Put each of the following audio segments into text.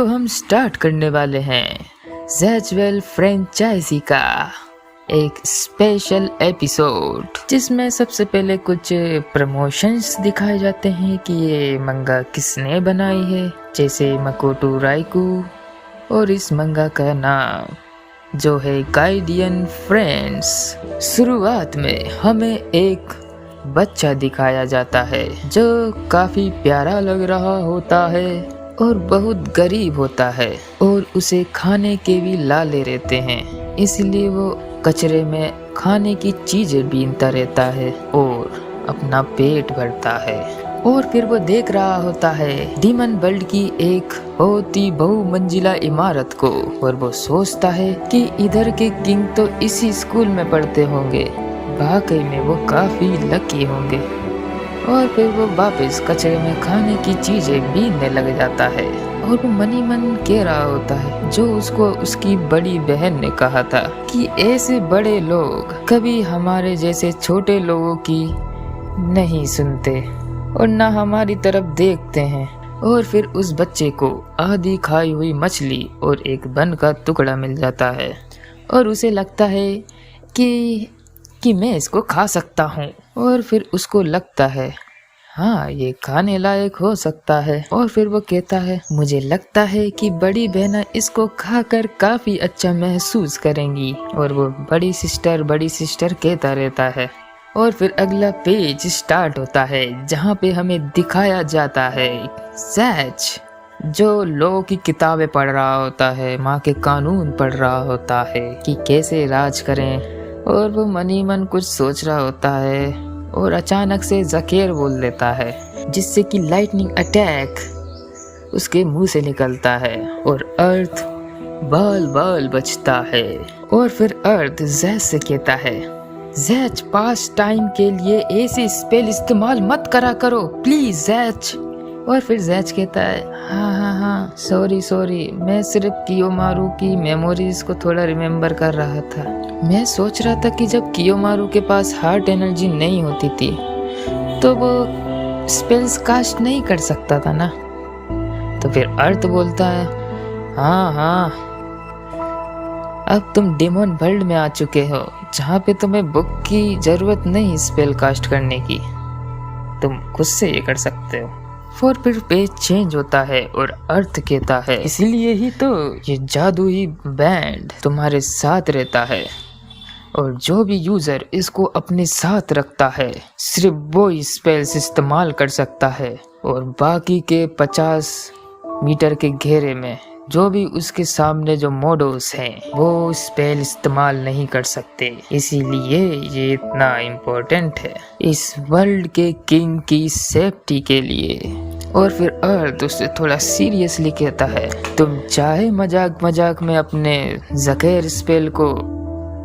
तो हम स्टार्ट करने वाले हैं ज़ैचवेल फ्रेंचाइजी का एक स्पेशल एपिसोड, जिसमें सबसे पहले कुछ प्रमोशंस दिखाए जाते हैं कि ये मंगा किसने बनाई है, जैसे मकोटो राइकू, और इस मंगा का नाम जो है गाइडियन फ्रेंड्स। शुरुआत में हमें एक बच्चा दिखाया जाता है जो काफी प्यारा लग रहा होता है और बहुत गरीब होता है और उसे खाने के भी लाले रहते हैं, इसलिए वो कचरे में खाने की चीजें बीनता रहता है और अपना पेट भरता है। और फिर वो देख रहा होता है डीमन वर्ल्ड की एक बहुत ही बहुमंजिला इमारत को, और वो सोचता है कि इधर के किंग तो इसी स्कूल में पढ़ते होंगे, वाकई में वो काफी लकी होंगे। और फिर वो वापस कचरे में खाने की चीजें बीनने लग जाता है और वो मनी मन कह रहा होता है जो उसको उसकी बड़ी बहन ने कहा था कि ऐसे बड़े लोग कभी हमारे जैसे छोटे लोगों की नहीं सुनते और ना हमारी तरफ देखते हैं। और फिर उस बच्चे को आधी खाई हुई मछली और एक बन का टुकड़ा मिल जाता है और उसे लगता है कि मैं इसको खा सकता हूँ। और फिर उसको लगता है हाँ, ये खाने लायक हो सकता है। और फिर वो कहता है मुझे लगता है कि बड़ी बहना इसको खाकर काफी अच्छा महसूस करेंगी, और वो बड़ी सिस्टर कहता रहता है। और फिर अगला पेज स्टार्ट होता है जहाँ पे हमें दिखाया जाता है ज़ैच जो लॉ की किताबें पढ़ रहा होता है, माँ के कानून पढ़ रहा होता है कि कैसे राज करें। और वो मनी मन कुछ सोच रहा होता है और अचानक से ज़केर बोल देता है, जिससे कि लाइटनिंग अटैक उसके मुंह से निकलता है और अर्थ बाल बचता है। और फिर अर्थ ज़ैच से कहता है ज़ैच पास टाइम के लिए ऐसे स्पेल इस्तेमाल मत करा करो प्लीज ज़ैच। और फिर ज़ैच कहता है हाँ सॉरी, मैं सिर्फ कियोमारू की मेमोरीज को थोड़ा रिमेम्बर कर रहा था। मैं सोच रहा था कि जब कियोमारू के पास हार्ट एनर्जी नहीं होती थी तो वो स्पेल्स कास्ट नहीं कर सकता था ना। तो फिर अर्थ बोलता है हाँ, अब तुम डेमन वर्ल्ड में आ चुके हो जहाँ पे तुम्हें बुक की जरूरत नहीं स्पेल कास्ट करने की, तुम खुद से ये कर सकते हो। और फिर पेज चेंज होता है और अर्थ कहता है इसीलिए ही तो ये जादुई बैंड तुम्हारे साथ रहता है, और जो भी यूजर इसको अपने साथ रखता है सिर्फ वो स्पेल्स इस्तेमाल कर सकता है, और बाकी के 50 मीटर के घेरे में जो भी उसके सामने जो मॉडल्स हैं वो स्पेल इस्तेमाल नहीं कर सकते। इसीलिए ये इतना इम्पोर्टेंट है इस वर्ल्ड के किंग की सेफ्टी के लिए। और फिर अर्थ उससे थोड़ा सीरियसली कहता है तुम चाहे मजाक में अपने ज़केर स्पेल को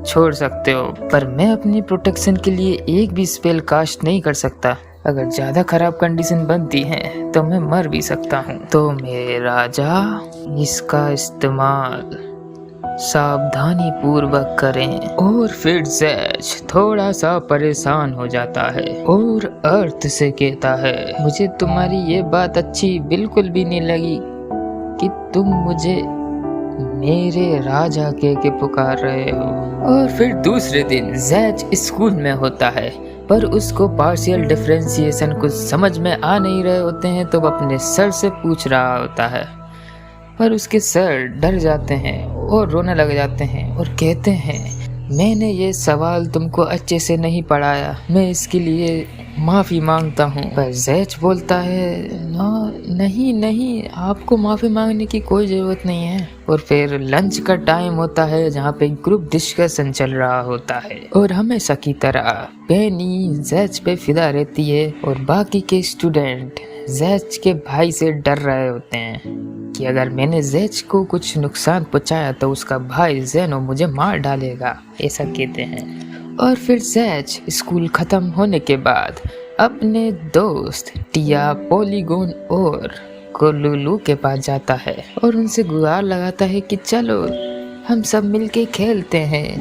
छोड़ सकते हो, पर मैं अपनी प्रोटेक्शन के लिए एक भी स्पेल कास्ट नहीं कर सकता। अगर ज्यादा खराब कंडीशन बनती है तो मैं मर भी सकता हूँ। तो मेरे राजा इसका इस्तेमाल सावधानी पूर्वक करें। और फिर ज़ैच थोड़ा सा परेशान हो जाता है और अर्थ से कहता है मुझे तुम्हारी ये बात अच्छी बिल्कुल भी नहीं लगी कि तुम मुझे मेरे राजा के पुकार रहे हो। और फिर दूसरे दिन ज़ैच स्कूल में होता है, पर उसको पार्शियल डिफरेंशिएशन कुछ समझ में आ नहीं रहे होते हैं, तो वो अपने सर से पूछ रहा होता है, पर उसके सर डर जाते हैं और रोने लग जाते हैं और कहते हैं मैंने ये सवाल तुमको अच्छे से नहीं पढ़ाया, मैं इसके लिए माफ़ी मांगता हूँ। पर ज़ैच बोलता है नहीं, आपको माफ़ी मांगने की कोई ज़रूरत नहीं है। और फिर लंच का टाइम होता है जहाँ पे ग्रुप डिस्कशन चल रहा होता है, और हमेशा की तरह पेनी ज़ैच पे फिदा रहती है और बाकी के स्टूडेंट ज़ैच के भाई से डर रहे होते हैं कि अगर मैंने ज़ैच को कुछ नुकसान पहुंचाया तो उसका भाई ज़ेनो मुझे मार डालेगा, ऐसा कहते हैं। और फिर ज़ैच स्कूल खत्म होने के बाद अपने दोस्त टिया, पॉलीगॉन और कोलुलू के पास जाता है और उनसे गुहार लगाता है कि चलो हम सब मिलके खेलते हैं,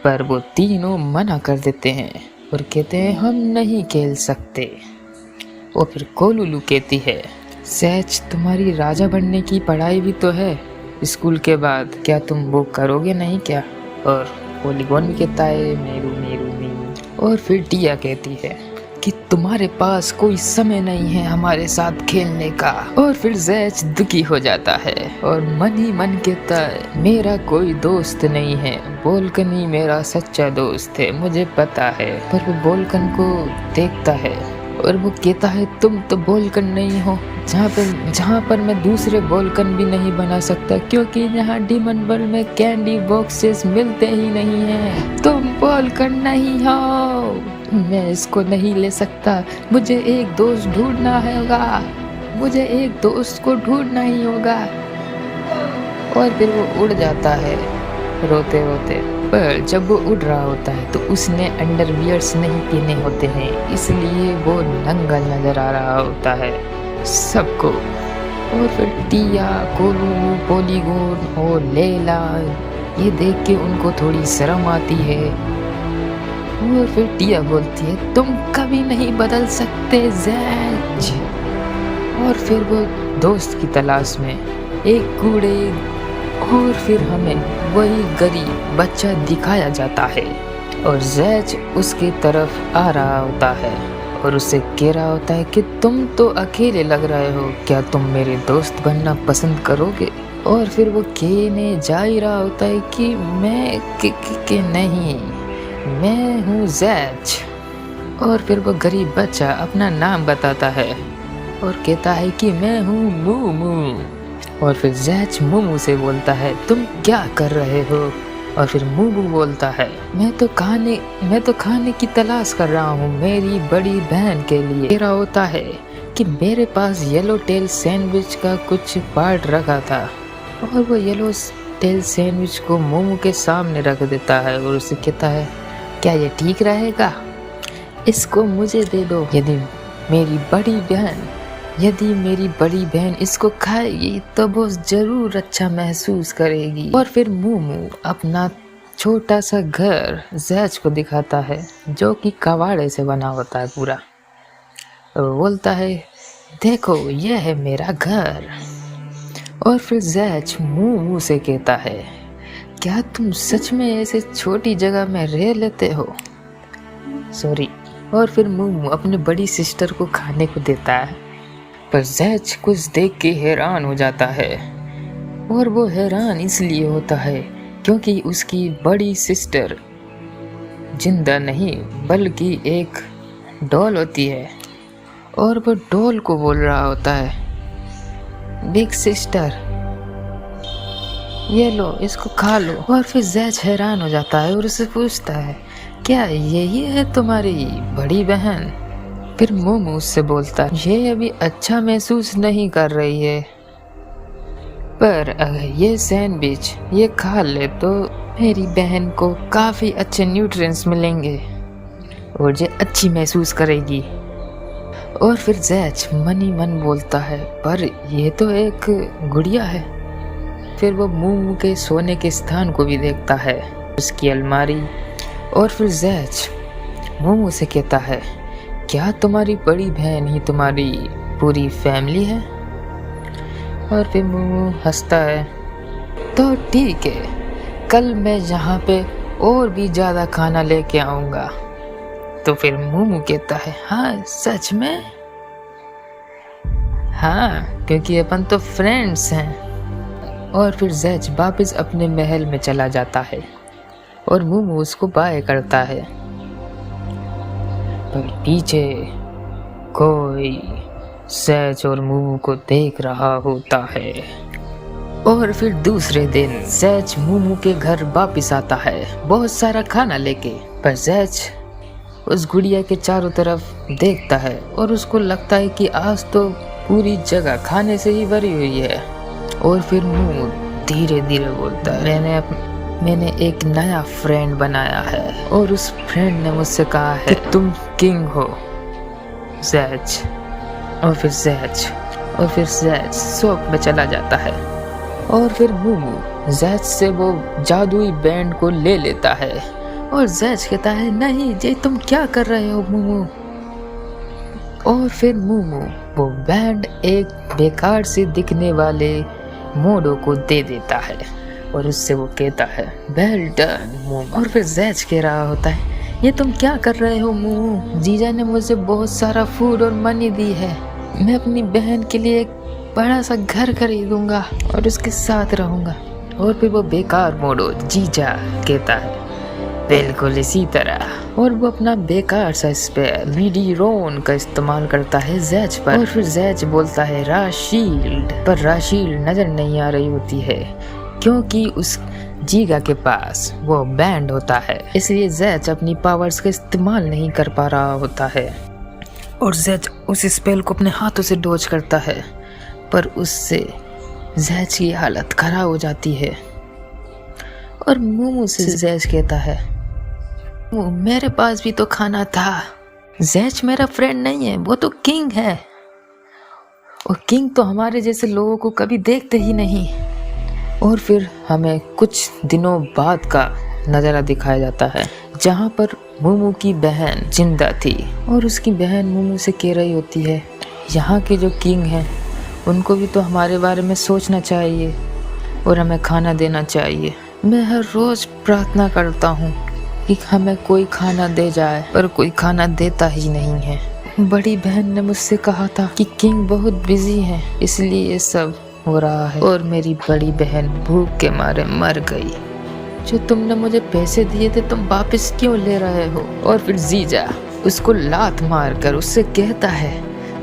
पर वो तीनों मना कर देते हैं और कहते हैं हम नहीं खेल सकते। और फिर कोलुलू कहती है सच, तुम्हारी राजा बनने की पढ़ाई भी तो है स्कूल के बाद, क्या तुम वो करोगे नहीं क्या? और पॉलीगॉन भी कहता है मेरू मेरू मेरू। और फिर टिया कहती है कि तुम्हारे पास कोई समय नहीं है हमारे साथ खेलने का। और फिर जैच दुखी हो जाता है और मन ही मन कहता है मेरा कोई दोस्त नहीं है, बोल्कन ही मेरा सच्चा दोस्त है, मुझे पता है। पर वो बोल्कन को देखता है और वो कहता है तुम तो बोल्कन नहीं हो, जहाँ पर मैं दूसरे बोल्कन भी नहीं बना सकता, क्योंकि यहाँ डीमन वर्ल्ड में कैंडी बॉक्सेस मिलते ही नहीं हैं। तुम बोल्कन नहीं हो, मैं इसको नहीं ले सकता, मुझे एक दोस्त ढूंढना होगा, मुझे एक दोस्त को ढूंढना ही होगा। और फिर वो उड़ जाता है रोते रोते। पर जब वो उड़ रहा होता है तो उसने अंडरवियर्स नहीं पहने होते हैं, इसलिए वो नंगा नजर आ रहा होता है सबको। और फिर टिया, कोलू, पॉलीगॉन और लैला ये देख के उनको थोड़ी शर्म आती है। और फिर टिया बोलती है तुम कभी नहीं बदल सकते जैच। और फिर वो दोस्त की तलाश में एक कूड़े और फिर हमें वही गरीब बच्चा दिखाया जाता है और जैच उसकी तरफ आ रहा होता है और उससे कह रहा होता है कि तुम तो अकेले लग रहे हो, क्या तुम मेरे दोस्त बनना पसंद करोगे? और फिर वो कहने जा ही रहा होता है कि मैं के नहीं, मैं हूँ जैच। और फिर वो गरीब बच्चा अपना नाम बताता है और कहता है कि मैं हूँ मूमू। और फिर जैच मूमू से बोलता है तुम क्या कर रहे हो? और फिर मूमू बोलता है मैं तो खाने की तलाश कर रहा हूँ मेरी बड़ी बहन के लिए। कह रहा होता है कि मेरे पास येलो टेल सैंडविच का कुछ पार्ट रखा था। और वो येलो टेल सैंडविच को मूमू के सामने रख देता है और उसे कहता है क्या ये ठीक रहेगा? इसको मुझे दे दो। यदि मेरी बड़ी बहन इसको खाएगी तो वो जरूर अच्छा महसूस करेगी। और फिर मूमू अपना छोटा सा घर जैच को दिखाता है जो कि कबाड़े से बना होता है पूरा। और बोलता है देखो यह है मेरा घर। और फिर जैच मूमू से कहता है क्या तुम सच में ऐसे छोटी जगह में रह लेते हो? सॉरी। और फिर मूमू अपने बड़ी सिस्टर को खाने को देता है पर जैच कुछ देख के हैरान हो जाता है। और वो हैरान इसलिए होता है क्योंकि उसकी बड़ी सिस्टर जिंदा नहीं बल्कि एक डॉल होती है। और वो डॉल को बोल रहा होता है बिग सिस्टर ये लो इसको खा लो। और फिर जैच हैरान हो जाता है और उससे पूछता है क्या यही है तुम्हारी बड़ी बहन? फिर मूमू उससे बोलता है ये अभी अच्छा महसूस नहीं कर रही है, पर अगर ये सैंडविच ये खा ले तो मेरी बहन को काफ़ी अच्छे न्यूट्रिएंट्स मिलेंगे और ये अच्छी महसूस करेगी। और फिर जैच मन ही मन बोलता है पर ये तो एक गुड़िया है। फिर वो मूमू के सोने के स्थान को भी देखता है, उसकी अलमारी। और फिर जैच मूमू से कहता है क्या तुम्हारी बड़ी बहन ही तुम्हारी पूरी फैमिली है? और फिर मूमू हंसता है तो ठीक है, कल मैं यहाँ पे और भी ज़्यादा खाना लेके आऊँगा। तो फिर मूमू कहता है हाँ सच में? हाँ क्योंकि अपन तो फ्रेंड्स हैं। और फिर जैच वापस अपने महल में चला जाता है और मूमू उसको बाय करता है। पर पीछे कोई जैच और मूमू को देख रहा होता है। और फिर दूसरे दिन जैच मूमू के घर वापस आता है बहुत सारा खाना लेके। पर जैच उस गुड़िया के चारों तरफ देखता है और उसको लगता है कि आज तो पूरी जगह खाने से ही भरी हुई है। और फिर मूमू धीरे धीरे बोलता है मैंने एक नया फ्रेंड बनाया है और उस फ्रेंड ने मुझसे कहा है कि तुम किंग हो जैच। और फिर जैच शॉप में चला जाता है। और फिर मूमू जैच से वो जादुई बैंड को ले लेता है और जैच कहता है नहीं ये तुम क्या कर रहे हो मूमू? और फिर मूमू वो बैंड एक बेकार से दिखने वाले मोडो को दे देता है और उससे वो कहता है वेल डन मूमू। और फिर जैज कह रहा होता है ये तुम क्या कर रहे हो मूमू, जीजा ने मुझे बहुत सारा फूड और मनी दी है, मैं अपनी बहन के लिए एक बड़ा सा घर खरीदूंगा और उसके साथ रहूंगा। और फिर वो बेकार मोडो जीजा कहता है बिल्कुल इसी तरह, और वो अपना बेकार सा स्पेल मीडीरोन का इस्तेमाल करता है जैज पर। और फिर जैज बोलता है राशील्ड, पर राशील्ड नजर नहीं आ रही होती है क्योंकि उस जीगा के पास वो बैंड होता है, इसलिए जैज अपनी पावर्स का इस्तेमाल नहीं कर पा रहा होता है। और जैज उस स्पेल को अपने हाथों से डोज करता है, पर उससे जैज की हालत खराब हो जाती है। और मूमू से जैज कहता है मेरे पास भी तो खाना था, जैज मेरा फ्रेंड नहीं है, वो तो किंग है, और किंग तो हमारे जैसे लोगों को कभी देखते ही नहीं। और फिर हमें कुछ दिनों बाद का नज़ारा दिखाया जाता है जहाँ पर मूमू की बहन जिंदा थी और उसकी बहन मूमू से कह रही होती है यहाँ के जो किंग हैं उनको भी तो हमारे बारे में सोचना चाहिए और हमें खाना देना चाहिए। मैं हर रोज़ प्रार्थना करता हूँ कि हमें कोई खाना दे जाए, पर कोई खाना देता ही नहीं है। बड़ी बहन ने मुझसे कहा था कि किंग बहुत बिजी हैं, इसलिए ये सब हो रहा है, और मेरी बड़ी बहन भूख के मारे मर गई। जो तुमने मुझे पैसे दिए थे तुम वापस क्यों ले रहे हो? और फिर जीजा उसको लात मारकर उससे कहता है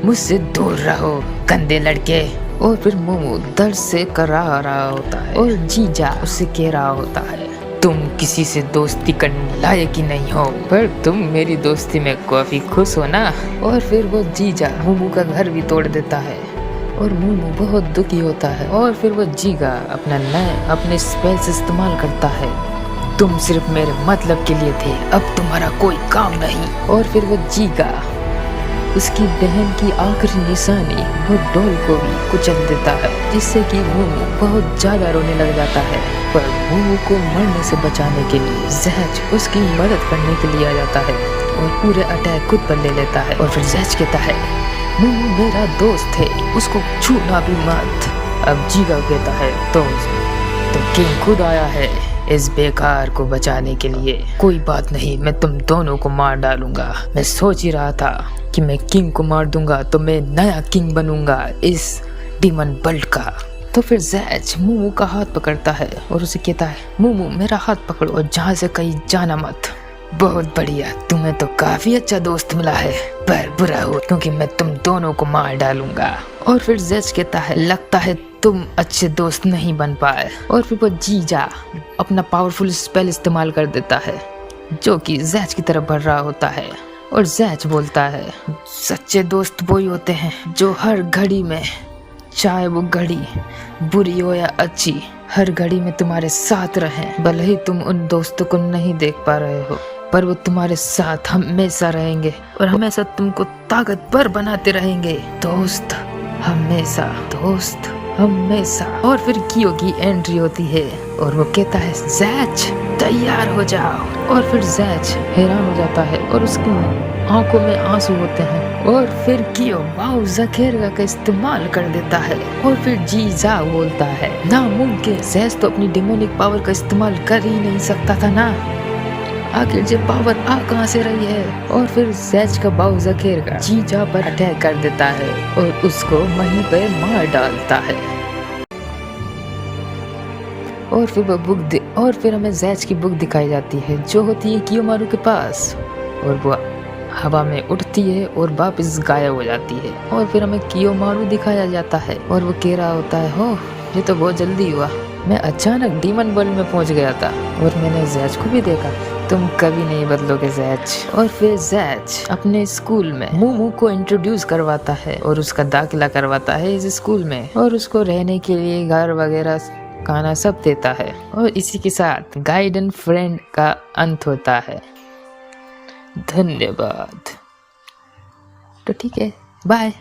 मुझसे दूर रहो गंदे लड़के। और फिर मूमू दर्द से करा रहा होता है और जीजा उससे कह रहा होता है तुम किसी से दोस्ती करने लायक ही नहीं हो, पर तुम मेरी दोस्ती में काफी खुश हो ना। और फिर वो जीजा मूमू का घर भी तोड़ देता है और मूमू बहुत दुखी होता है। और फिर वो जीगा अपने स्पेल से इस्तेमाल करता है तुम सिर्फ मेरे मतलब के लिए थे, अब तुम्हारा कोई काम नहीं। और फिर वो जीगा उसकी बहन की आखिरी निशानी वो डॉल को भी कुचल देता है, जिससे कि मूमू बहुत ज्यादा रोने लग जाता है। पर मूमू को मरने से बचाने के लिए जैज उसकी मदद करने के लिए आ जाता है और पूरे अटैक खुद पर ले लेता है। और फिर जैज कहता है मूमू मेरा दोस्त है, उसको छूना भी मत। अब जीगा कहता है तो किंग खुद आया है इस बेकार को बचाने के लिए। कोई बात नहीं, मैं तुम दोनों को मार डालूंगा। मैं सोच ही रहा था कि मैं किंग को मार दूंगा तो मैं नया किंग बनूंगा इस डीमन बल्ट का। तो फिर जैज मूमू का हाथ पकड़ता है और उसे कहता है मूमू मेरा हाथ पकड़ो और जहाँ से कहीं जाना मत। बहुत बढ़िया, तुम्हें तो काफी अच्छा दोस्त मिला है, पर बुरा हो क्योंकि मैं तुम दोनों को मार डालूंगा। और फिर जैज कहता है लगता है तुम अच्छे दोस्त नहीं बन पाए। और फिर वो जीजा अपना पावरफुल स्पेल इस्तेमाल कर देता है जो कि जैज की तरफ बढ़ रहा होता है। और जैज बोलता है सच्चे दोस्त वही होते हैं जो हर घड़ी में, चाहे वो घड़ी बुरी हो या अच्छी, हर घड़ी में तुम्हारे साथ रहें। भले ही तुम उन दोस्तों को नहीं देख पा रहे हो, पर वो तुम्हारे साथ हमेशा रहेंगे और हमेशा तुमको ताकतवर बनाते रहेंगे। दोस्त हमेशा, दोस्त हमेशा। और फिर कियो की एंट्री होती है और वो कहता है जैज तैयार हो जाओ। और फिर जैज हैरान हो जाता है और उसकी आंखों में आंसू होते हैं। और फिर कियो वाओ जखेरगा का इस्तेमाल कर देता है। और फिर जीजा बोलता है नामुमकिन, जैज तो अपनी डेमोनिक पावर का इस्तेमाल कर ही नहीं सकता था ना, आखिर ये पावर आ कहाँ से रही है। और फिर जैज का बाऊ जखेरगा जीजा पर अटैक कर देता है और उसको वहीं पे मार डालता है। और फिर वो और फिर हमें जैज की बुक दिखाई जाती है जो होती है कियोमारू के पास, और वो हवा में उठती है और वापस गायब हो जाती है। और फिर हमें कियोमारू दिखाया जाता है और वो कह रहा होता है हो ये तो बहुत जल्दी हुआ, मैं अचानक डीमन वर्ल्ड में पहुंच गया था और मैंने जैज को भी देखा, तुम कभी नहीं बदलोगे जैज। और फिर जैज अपने स्कूल में मूमू को इंट्रोड्यूस करवाता है और उसका दाखिला करवाता है इस स्कूल में, और उसको रहने के लिए घर वगैरह खाना सब देता है। और इसी के साथ गाइडेन फ्रेंड का अंत होता है। धन्यवाद। तो ठीक है, बाय।